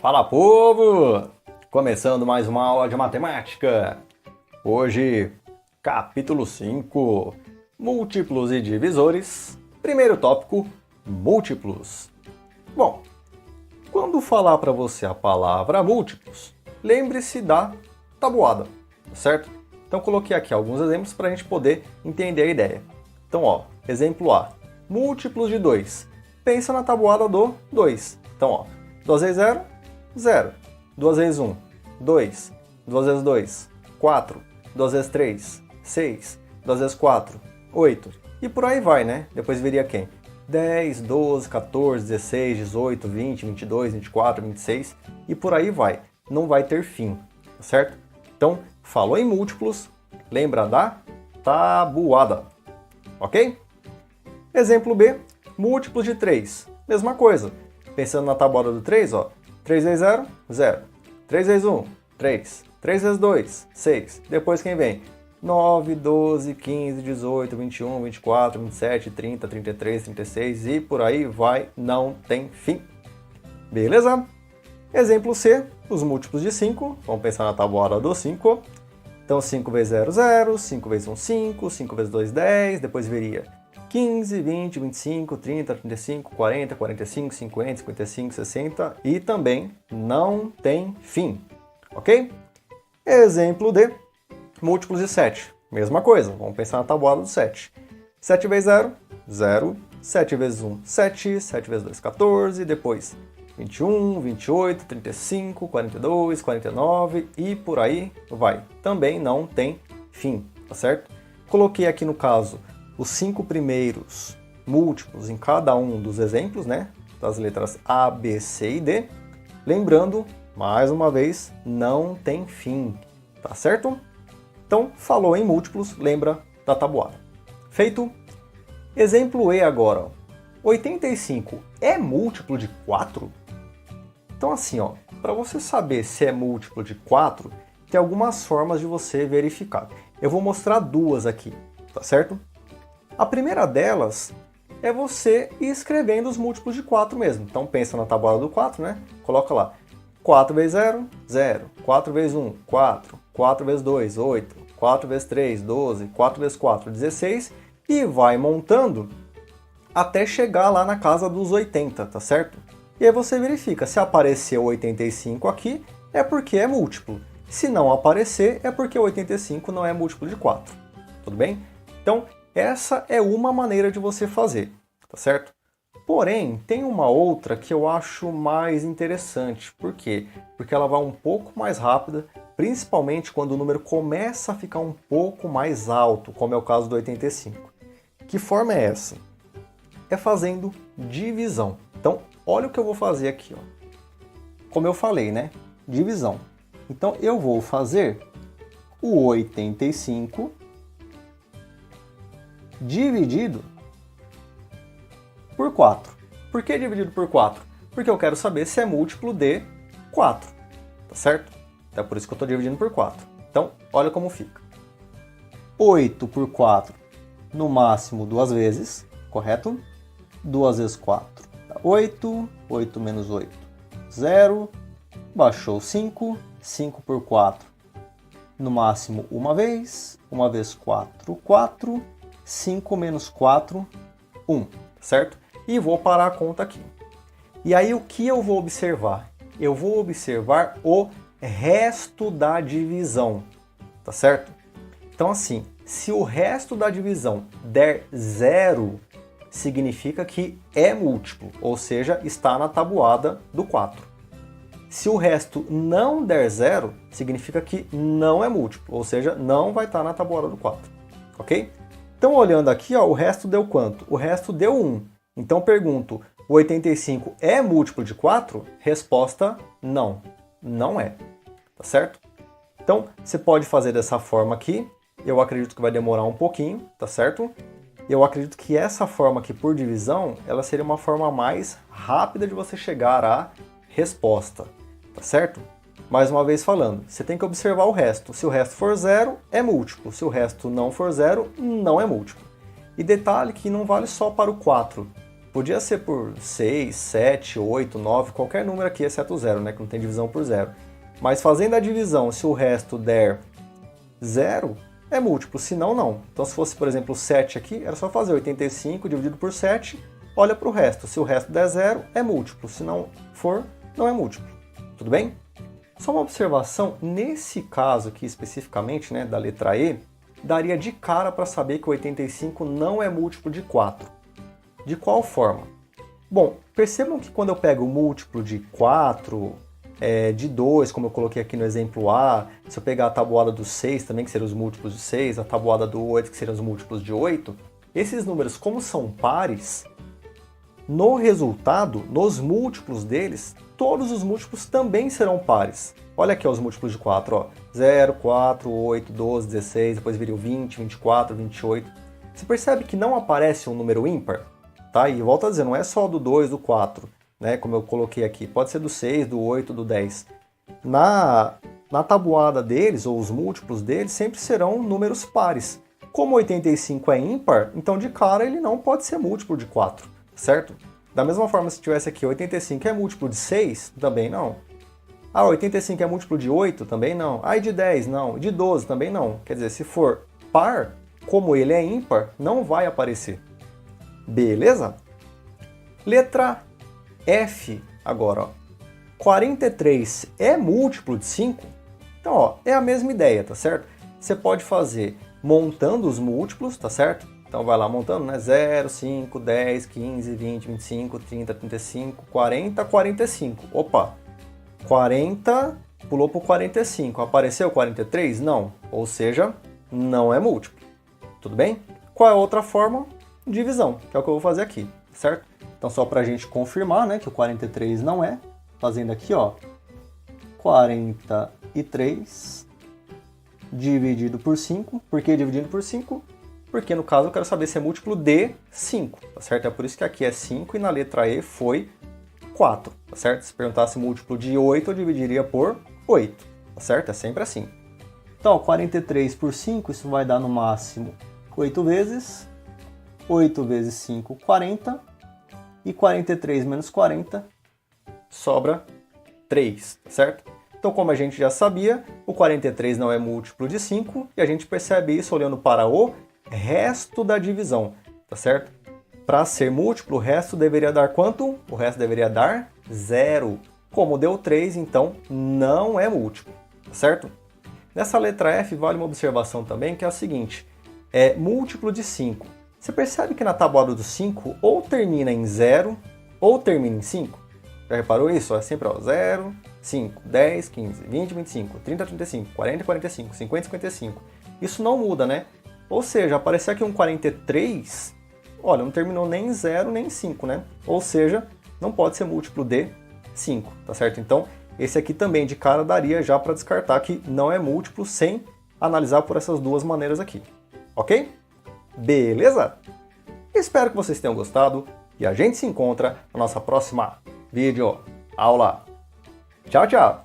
Fala, povo! Começando mais uma aula de matemática. Hoje, capítulo 5, múltiplos e divisores. Primeiro tópico, múltiplos. Bom, quando falar para você a palavra múltiplos, lembre-se da tabuada, certo? Então coloquei aqui alguns exemplos para a gente poder entender a ideia. Então, exemplo A, múltiplos de 2. Pensa na tabuada do 2. Então, 2 vezes 0, 0. 2 vezes 1, 2. 2 vezes 2, 4. 2 vezes 3, 6. 2 vezes 4, 8. E por aí vai, né? Depois viria quem? 10, 12, 14, 16, 18, 20, 22, 24, 26 e por aí vai. Não vai ter fim, certo? Então, falou em múltiplos, lembra da tabuada, ok? Exemplo B, múltiplos de 3. Mesma coisa. Pensando na tabuada do 3, 3 vezes 0, 0. 3 vezes 1, 3. 3 vezes 2, 6. Depois quem vem? 9, 12, 15, 18, 21, 24, 27, 30, 33, 36 e por aí vai, não tem fim. Beleza? Exemplo C, os múltiplos de 5. Vamos pensar na tabuada do 5. Então 5 vezes 0, 0. 5 vezes 1, 5. 5 vezes 2, 10. Depois viria 15, 20, 25, 30, 35, 40, 45, 50, 55, 60 e também não tem fim, ok? Exemplo D, múltiplos de 7. Mesma coisa, vamos pensar na tabuada do 7. 7 vezes 0, 0. 7 vezes 1, 7. 7 vezes 2, 14. Depois 21, 28, 35, 42, 49 e por aí vai. Também não tem fim, tá certo? Coloquei aqui no caso os 5 primeiros múltiplos em cada um dos exemplos, né? Das letras A, B, C e D. Lembrando, mais uma vez, não tem fim, tá certo? Então, falou em múltiplos, lembra da tabuada. Feito? Exemplo E agora. 85 é múltiplo de 4? Então assim, para você saber se é múltiplo de 4, tem algumas formas de você verificar. Eu vou mostrar duas aqui, tá certo? A primeira delas é você ir escrevendo os múltiplos de 4 mesmo. Então pensa na tabuada do 4, né? Coloca lá. 4 vezes 0, 0. 4 vezes 1, 4. 4 vezes 2, 8. 4 vezes 3, 12. 4 vezes 4, 16. E vai montando até chegar lá na casa dos 80, tá certo? E aí você verifica, se apareceu 85 aqui, é porque é múltiplo. Se não aparecer, é porque 85 não é múltiplo de 4. Tudo bem? Então, essa é uma maneira de você fazer, tá certo? Porém, tem uma outra que eu acho mais interessante. Por quê? Porque ela vai um pouco mais rápida, principalmente quando o número começa a ficar um pouco mais alto, como é o caso do 85. Que forma é essa? É fazendo divisão. Então, olha o que eu vou fazer aqui, Como eu falei, né? Divisão. Então, eu vou fazer o 85 dividido por 4. Por que dividido por 4? Porque eu quero saber se é múltiplo de 4, tá certo? Então é por isso que eu estou dividindo por 4. Então, olha como fica. 8 por 4, no máximo 2 vezes, correto? 2 vezes 4 dá 8, 8 menos 8, 0, baixou 5, 5 por 4, no máximo uma vez 4, 4, 5 menos 4, 1, certo? E vou parar a conta aqui. E aí o que eu vou observar? Eu vou observar o resto da divisão, tá certo? Então assim, se o resto da divisão der 0, significa que é múltiplo, ou seja, está na tabuada do 4. Se o resto não der 0, significa que não é múltiplo, ou seja, não vai estar na tabuada do 4, ok? Então, olhando aqui, o resto deu quanto? O resto deu 1. Então, pergunto, o 85 é múltiplo de 4? Resposta, não. Não é. Tá certo? Então, você pode fazer dessa forma aqui. Eu acredito que vai demorar um pouquinho, tá certo? Eu acredito que essa forma aqui por divisão, ela seria uma forma mais rápida de você chegar à resposta, tá certo? Mais uma vez falando, você tem que observar o resto. Se o resto for 0, é múltiplo. Se o resto não for 0, não é múltiplo. E detalhe que não vale só para o 4. podia ser por 6, 7, 8, 9, qualquer número aqui exceto 0, né, que não tem divisão por 0. Mas fazendo a divisão, se o resto der 0, é múltiplo, se não, não. Então se fosse, por exemplo, 7 aqui, era só fazer 85 dividido por 7, olha para o resto. Se o resto der 0, é múltiplo, se não for, não é múltiplo. Tudo bem? Só uma observação, nesse caso aqui especificamente, né, da letra E, daria de cara para saber que o 85 não é múltiplo de 4. De qual forma? Bom, percebam que quando eu pego o múltiplo de 4, de 2, como eu coloquei aqui no exemplo A, se eu pegar a tabuada do 6 também, que seriam os múltiplos de 6, a tabuada do 8, que seriam os múltiplos de 8, esses números, como são pares, no resultado, nos múltiplos deles, todos os múltiplos também serão pares. Olha aqui ó, os múltiplos de 4, ó. 0, 4, 8, 12, 16, depois viria o 20, 24, 28. Você percebe que não aparece um número ímpar? Tá? E volto a dizer, não é só do 2, do 4, né, como eu coloquei aqui. Pode ser do 6, do 8, do 10. Na tabuada deles, ou os múltiplos deles, sempre serão números pares. Como 85 é ímpar, então de cara ele não pode ser múltiplo de 4, certo? Da mesma forma, se tivesse aqui 85 é múltiplo de 6, também não. Ah, 85 é múltiplo de 8, também não. Ah, e de 10, não. E de 12, também não. Quer dizer, se for par, como ele é ímpar, não vai aparecer. Beleza? Letra F agora, ó. 43 é múltiplo de 5? Então, ó, é a mesma ideia, tá certo? Você pode fazer montando os múltiplos, tá certo? Então vai lá montando, né? 0, 5, 10, 15, 20, 25, 30, 35, 40, 45. Opa! 40 pulou para o 45. Apareceu 43? Não. Ou seja, não é múltiplo. Tudo bem? Qual é a outra forma? Divisão, que é o que eu vou fazer aqui, certo? Então só para a gente confirmar, né, que o 43 não é, fazendo aqui, ó, 43 dividido por 5. Por que dividido por 5? Porque no caso eu quero saber se é múltiplo de 5, tá certo? É por isso que aqui é 5 e na letra E foi 4, tá certo? Se perguntasse múltiplo de 8, eu dividiria por 8, tá certo? É sempre assim. Então, 43 por 5, isso vai dar no máximo 8 vezes. 8 vezes 5, 40. E 43 menos 40, sobra 3, tá certo? Então, como a gente já sabia, o 43 não é múltiplo de 5, e a gente percebe isso olhando para o resto da divisão, tá certo? Para ser múltiplo, o resto deveria dar quanto? O resto deveria dar 0. Como deu 3, então não é múltiplo, tá certo? Nessa letra F vale uma observação também, que é a seguinte, é múltiplo de 5. Você percebe que na tabuada do 5 ou termina em 0 ou termina em 5? Já reparou isso? É sempre 0, 5, 10, 15, 20, 25, 30, 35, 40, 45, 50, 55. Isso não muda, né? Ou seja, aparecer aqui um 43, olha, não terminou nem em 0 nem em 5, né? Ou seja, não pode ser múltiplo de 5, tá certo? Então, esse aqui também de cara daria já para descartar que não é múltiplo sem analisar por essas duas maneiras aqui, ok? Beleza? Espero que vocês tenham gostado e a gente se encontra na nossa próxima vídeo aula. Tchau, tchau!